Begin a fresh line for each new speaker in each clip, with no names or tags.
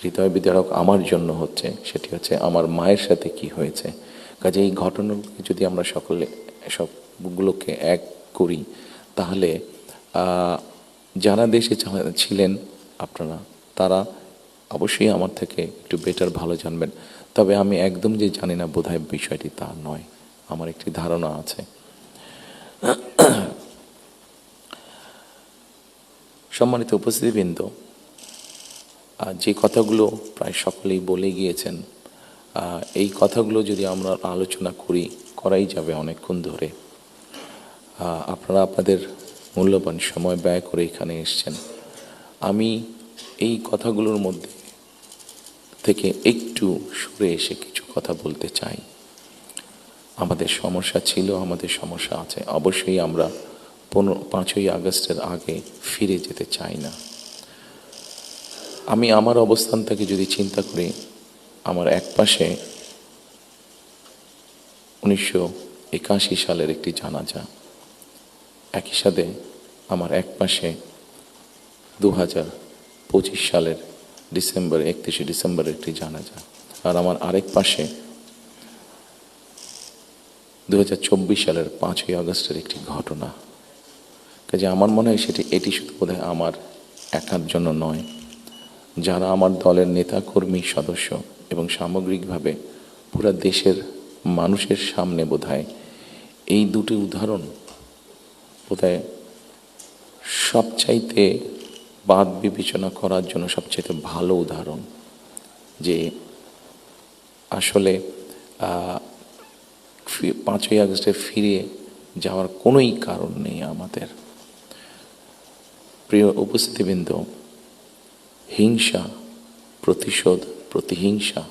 হৃদয় বিদারক আমার জন্য হচ্ছে, সেটি হচ্ছে আমার মায়ের সাথে কি হয়েছে। কাজে এই ঘটনাগুলোকে যদি আমরা সকলে সবগুলোকে এক করি, তাহলে যারা দেশে ছিলেন আপনারা, তারা অবশ্যই আমার থেকে একটু বেটার ভালো জানবেন। তবে আমি একদম যে জানি না বোধহয় বিষয়টি তা নয়, আমার একটি ধারণা আছে। সম্মানিত উপস্থিতিবৃন্দ, যে কথাগুলো প্রায় সকলেই বলে গিয়েছেন, এই কথাগুলো যদি আমরা আলোচনা করাই যাবে অনেকক্ষণ ধরে। আপনারা আপনাদের মূল্যবান সময় ব্যয় করে এখানে এসেছেন। আমি এই কথাগুলোর মধ্যে থেকে একটু সরে এসে কিছু কথা বলতে চাই। আমাদের সমস্যা ছিল, আমাদের সমস্যা আছে। অবশ্যই আমরা 5ই আগস্টের আগে ফিরে যেতে চাই না। আমি আমার অবস্থান থেকে যদি চিন্তা করি, আমার একপাশে 1981 সালের একটি জানাজা, একই সাথে আমার একপাশে 2025 সালের 31 ডিসেম্বরের একটি জানাজা, আর আমার আরেক পাশে 2024 সালের 5ই আগস্টের একটি ঘটনা। কাজে আমার মনে হয় এটি শুধু বোধহয় আমার একার জন্য নয়, যারা আমার দলের নেতা কর্মী সদস্য এবং সামগ্রিকভাবে পুরা দেশের মানুষের সামনে বোধহয় এই দুটি উদাহরণ বোধহয় সবচাইতে বাদ বিবেচনা করার জন্য সবচাইতে ভালো উদাহরণ, যে আসলে 5ই আগস্টে ফিরে যাওয়ার কোনোই কারণ নেই আমাদের। প্রিয় উপস্থিতিবৃন্দ, হিংসা, প্রতিশোধ, প্রতিহিংসা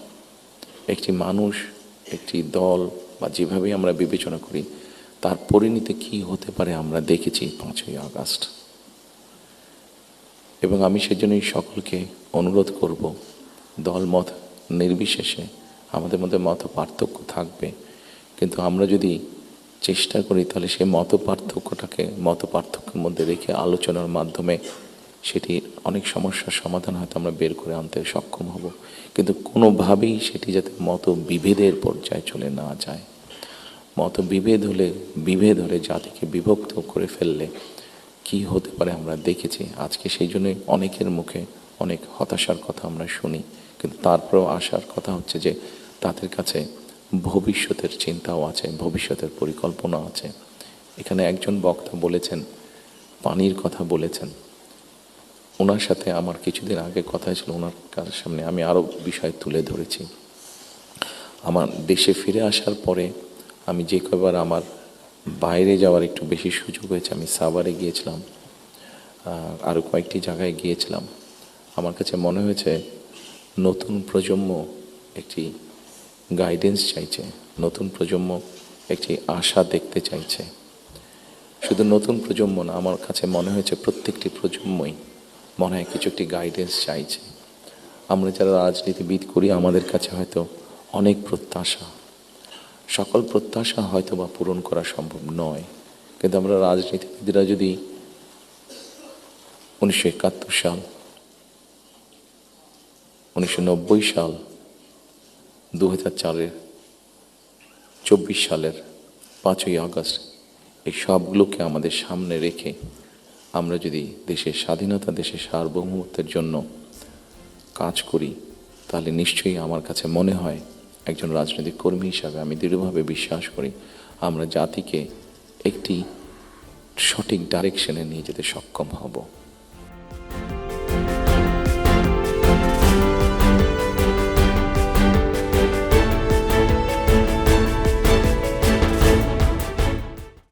একটি মানুষ, একটি দল বা যেভাবে আমরা বিবেচনা করি, তার পরিণতি কী হতে পারে আমরা দেখেছি 5ই আগস্ট। এবং আমি সেজন্যই সকলকে অনুরোধ করব, দলমত নির্বিশেষে আমাদের মধ্যে মত পার্থক্য থাকবে, কিন্তু আমরা যদি চেষ্টা করি তাহলে সেই মত পার্থক্যের মধ্যে রেখে আলোচনার মাধ্যমে সেটি অনেক সমস্যার সমাধান হয়তো আমরা বের করে আনতে সক্ষম হব। কিন্তু কোনোভাবেই সেটি যাতে মত বিভেদের পর্যায়ে চলে না যায়। মত বিভেদ হলে জাতিকে বিভক্ত করে ফেললে কি হতে পারে আমরা দেখেছি। আজকে সেই জন্যই অনেকের মুখে অনেক হতাশার কথা আমরা শুনি, কিন্তু তারপরেও আসার কথা হচ্ছে যে তাদের কাছে ভবিষ্যতের চিন্তাও আছে, ভবিষ্যতের পরিকল্পনা আছে। এখানে একজন বক্তা বলেছেন, পানির কথা বলেছেন। ওনার সাথে আমার কিছুদিন আগে কথা ছিল, ওনার কার সামনে আমি আরও বিষয় তুলে ধরেছি। আমার দেশে ফিরে আসার পরে আমি যে কবার আমার বাইরে যাওয়ার একটু বেশি সুযোগ হয়েছে, আমি সাভারে গিয়েছিলাম, আরও কয়েকটি জায়গায় গিয়েছিলাম। আমার কাছে মনে হয়েছে নতুন প্রজন্ম একটি গাইডেন্স চাইছে, নতুন প্রজন্ম একটি আশা দেখতে চাইছে। শুধু নতুন প্রজন্ম না, আমার কাছে মনে হয়েছে প্রত্যেকটি প্রজন্মই মনে হয় কিছু একটি গাইডেন্স চাইছে। আমরা যারা রাজনীতিবিদ করি, আমাদের কাছে হয়তো অনেক প্রত্যাশা, সকল প্রত্যাশা হয়তো বা পূরণ করা সম্ভব নয়, কিন্তু আমরা রাজনীতিবিদরা যদি 1971 সাল, 1990 সাল, 2004-এর 24 সালের 5ই আগস্ট এই সবগুলোকে আমাদের সামনে রেখে আমরা যদি দেশের স্বাধীনতা, দেশের সার্বভৌমত্বের জন্য কাজ করি, তাহলে নিশ্চয়ই আমার কাছে মনে হয় একজন রাজনৈতিক কর্মী হিসাবে আমি দৃঢ়ভাবে বিশ্বাস করি আমরা জাতিকে একটি সঠিক ডাইরেকশনে নিয়ে যেতে সক্ষম হব।